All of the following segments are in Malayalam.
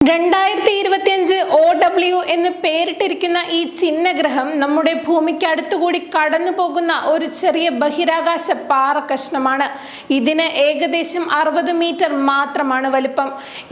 2025 OW എന്ന് പേരിട്ടിരിക്കുന്ന ഈ ചിഹ്നഗ്രഹം നമ്മുടെ ഭൂമിക്ക് അടുത്തുകൂടി കടന്നു പോകുന്ന ഒരു ചെറിയ ബഹിരാകാശ പാറ കഷ്ണമാണ്. ഇതിന് ഏകദേശം 60 മീറ്റർ മാത്രമാണ് വലിപ്പം.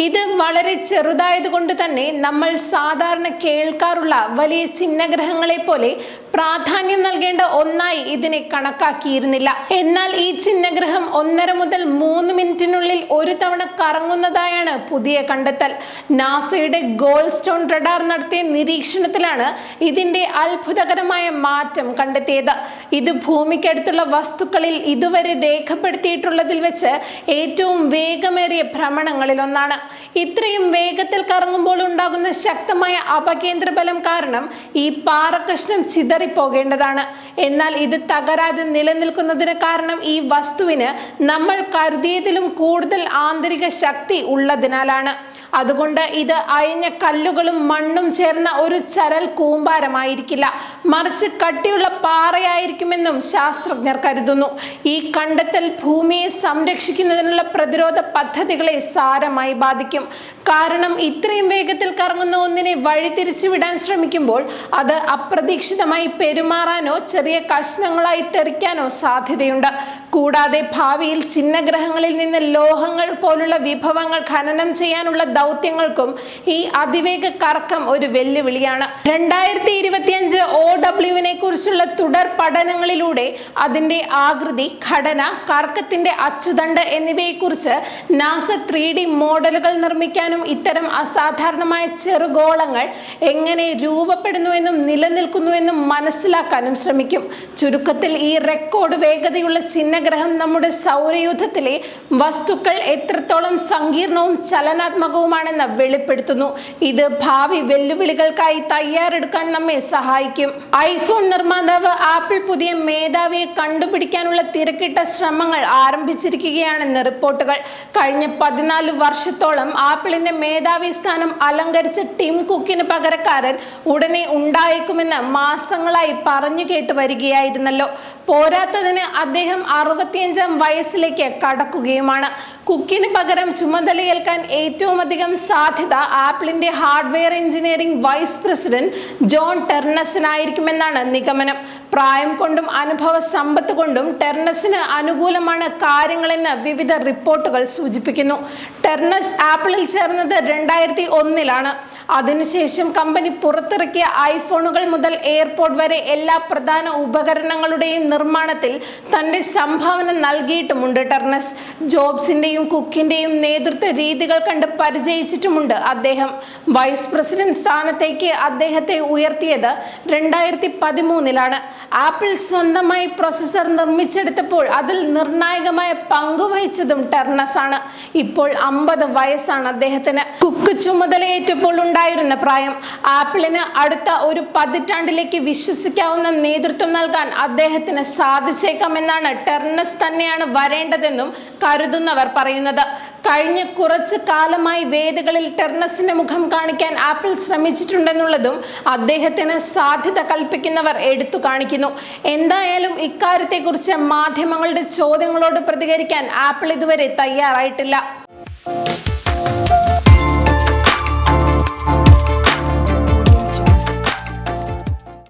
ഇത് വളരെ ചെറുതായതുകൊണ്ട് തന്നെ നമ്മൾ സാധാരണ കേൾക്കാറുള്ള വലിയ ചിഹ്നഗ്രഹങ്ങളെ പോലെ പ്രാധാന്യം നൽകേണ്ട ഒന്നായി ഇതിനെ കണക്കാക്കിയിരുന്നില്ല. എന്നാൽ ഈ ചിഹ്നഗ്രഹം 1.5 മുതൽ 3 മിനിറ്റിനുള്ളിൽ ഒരു തവണ കറങ്ങുന്നതായാണ് പുതിയ കണ്ടെത്തൽ. നാസയുടെ ഗോൾഡ് സ്റ്റോൺ റഡാർ നടത്തിയ നിരീക്ഷണത്തിലാണ് ഇതിന്റെ അത്ഭുതകരമായ മാറ്റം കണ്ടെത്തിയത്. ഇത് ഭൂമിക്കടുത്തുള്ള വസ്തുക്കളിൽ ഇതുവരെ രേഖപ്പെടുത്തിയിട്ടുള്ളതിൽ വെച്ച് ഏറ്റവും വേഗമേറിയ ഭ്രമണങ്ങളിൽ ഒന്നാണ്. ഇത്രയും വേഗത്തിൽ കറങ്ങുമ്പോൾ ഉണ്ടാകുന്ന ശക്തമായ അപകേന്ദ്ര ബലം കാരണം ഈ പാറക്കഷ്ണം ചിതറിപ്പോകേണ്ടതാണ്. എന്നാൽ ഇത് തകരാതെ നിലനിൽക്കുന്നതിന് കാരണം ഈ വസ്തുവിന് നമ്മൾ കരുതിയതിലും കൂടുതൽ ആന്തരിക ശക്തി ഉള്ളതിനാലാണ്. അതുകൊണ്ട് ഇത് അയഞ്ഞ കല്ലുകളും മണ്ണും ചേർന്ന ഒരു ചരൽ കൂമ്പാരമായിരിക്കില്ല, മറിച്ച് കട്ടിയുള്ള പാറയായിരിക്കുമെന്നും ശാസ്ത്രജ്ഞർ കരുതുന്നു. ഈ കണ്ടെത്തൽ ഭൂമിയെ സംരക്ഷിക്കുന്നതിനുള്ള പ്രതിരോധ പദ്ധതികളെ സാരമായി ബാധിക്കും. കാരണം ഇത്രയും വേഗത്തിൽ കറങ്ങുന്ന ഒന്നിനെ വഴിതിരിച്ചു വിടാൻ ശ്രമിക്കുമ്പോൾ അത് അപ്രതീക്ഷിതമായി പെരുമാറാനോ ചെറിയ കഷ്ണങ്ങളായി തെറിക്കാനോ സാധ്യതയുണ്ട്. കൂടാതെ ഭാവിയിൽ ചിഹ്നഗ്രഹങ്ങളിൽ നിന്ന് ലോഹങ്ങൾ പോലുള്ള വിഭവങ്ങൾ ഖനനം ചെയ്യാനുള്ള ദൗത്യങ്ങൾക്കും ഈ അതിവേഗ കറക്കം ഒരു വെല്ലുവിളിയാണ്. 2025 OWനെ കുറിച്ചുള്ള തുടർ പഠനങ്ങളിലൂടെ അതിന്റെ ആകൃതി, ഘടന, കറക്കത്തിന്റെ അച്ചുതണ്ട് എന്നിവയെക്കുറിച്ച് നാസ 3D മോഡലുകൾ നിർമ്മിക്കാനും ഇത്തരം അസാധാരണമായ ചെറുഗോളങ്ങൾ എങ്ങനെ രൂപപ്പെടുന്നുവെന്നും നിലനിൽക്കുന്നുവെന്നും മനസ്സിലാക്കാനും ശ്രമിക്കും. ചുരുക്കത്തിൽ ഈ റെക്കോർഡ് വേഗതയുള്ള ചിഹ്നഗ്രഹം നമ്മുടെ സൗരയൂഥത്തിലെ വസ്തുക്കൾ എത്രത്തോളം സങ്കീർണവും ചലനാത്മകവുമാണെന്ന് വെളിപ്പെടുത്തുന്നു. ഇത് ഭാവി വെല്ലുവിളികൾക്കായി തയ്യാറെടുക്കാൻ നമ്മെ സഹായിക്കും. ഐഫോൺ നിർമ്മാതാവ് ആപ്പിൾ പുതിയ മേധാവിയെ കണ്ടുപിടിക്കാനുള്ള തിരക്കിട്ട ശ്രമങ്ങൾ ആരംഭിച്ചിരിക്കുകയാണെന്ന് റിപ്പോർട്ടുകൾ. കഴിഞ്ഞ 14 വർഷത്തോളം ആപ്പിളിന്റെ മേധാവി സ്ഥാനം അലങ്കരിച്ച ടിം കുക്കിന് പകരക്കാരൻ ഉടനെ ഉണ്ടായേക്കുമെന്ന് മാസങ്ങളായി പറഞ്ഞു കേട്ട് വരികയായിരുന്നല്ലോ. പോരാത്തതിന് അദ്ദേഹം 65-ാം വയസ്സിലേക്ക് കടക്കുകയുമാണ്. കുക്കിന് പകരം ചുമതലയേൽക്കാൻ ഏറ്റവും അധികം സാധ്യത ആപ്പിളിന്റെ hardware engineering vice president John ടെർനസിനായിരിക്കുമെന്നാണ് നിഗമനം. പ്രായം കൊണ്ടും അനുഭവ സമ്പത്ത് കൊണ്ടും ടെർനസിന് അനുകൂലമാണ് കാര്യങ്ങളെന്ന് വിവിധ റിപ്പോർട്ടുകൾ സൂചിപ്പിക്കുന്നു. ടെർനസ് ആപ്പിളിൽ ചേർന്നത് 2001-ലാണ്. അതിനുശേഷം കമ്പനി പുറത്തിറക്കിയ ഐഫോണുകൾ മുതൽ എയർപോർട്ട് വരെ എല്ലാ പ്രധാന ഉപകരണങ്ങളുടെയും നിർമ്മാണത്തിൽ തന്റെ സംഭാവന നൽകിയിട്ടുമുണ്ട് ടെർനസ്. ജോബ്സിന്റെയും കുക്കിന്റെയും നേതൃത്വ രീതികൾ കണ്ട് പരിചയിച്ചിട്ടുമുണ്ട് അദ്ദേഹം. വൈസ് പ്രസിഡന്റ് സ്ഥാനത്തേക്ക് അദ്ദേഹത്തെ ഉയർത്തിയത് 2013-ലാണ്. ആപ്പിൾ സ്വന്തമായി പ്രൊസസർ നിർമ്മിച്ചെടുത്തപ്പോൾ അതിൽ നിർണായകമായ പങ്കുവഹിച്ചതും ടെർനസ് ആണ്. ഇപ്പോൾ 50 വയസ്സാണ് അദ്ദേഹത്തിന്. കുക്ക് ചുമതലയേറ്റപ്പോൾ ഉണ്ടായിരുന്ന പ്രായം. ആപ്പിളിന് അടുത്ത ഒരു പതിറ്റാണ്ടിലേക്ക് വിശ്വസിക്കാവുന്ന നേതൃത്വം നൽകാൻ അദ്ദേഹത്തിന് സാധിച്ചേക്കാമെന്നാണ് ടെർനസ് തന്നെയാണ് വരേണ്ടതെന്നും കരുതുന്നവർ പറയുന്നത്. കഴിഞ്ഞ കുറച്ച് കാലമായി വേദികളിൽ ടെർനസിന്റെ മുഖം കാണിക്കാൻ ആപ്പിൾ ശ്രമിച്ചിട്ടുണ്ടെന്നുള്ളതും അദ്ദേഹത്തിന് സാധ്യത കൽപ്പിക്കുന്നവർ എടുത്തു കാണിക്കുന്നു. എന്തായാലും ഇക്കാര്യത്തെക്കുറിച്ച് മാധ്യമങ്ങളുടെ ചോദ്യങ്ങളോട് പ്രതികരിക്കാൻ ആപ്പിൾ ഇതുവരെ തയ്യാറായിട്ടില്ല.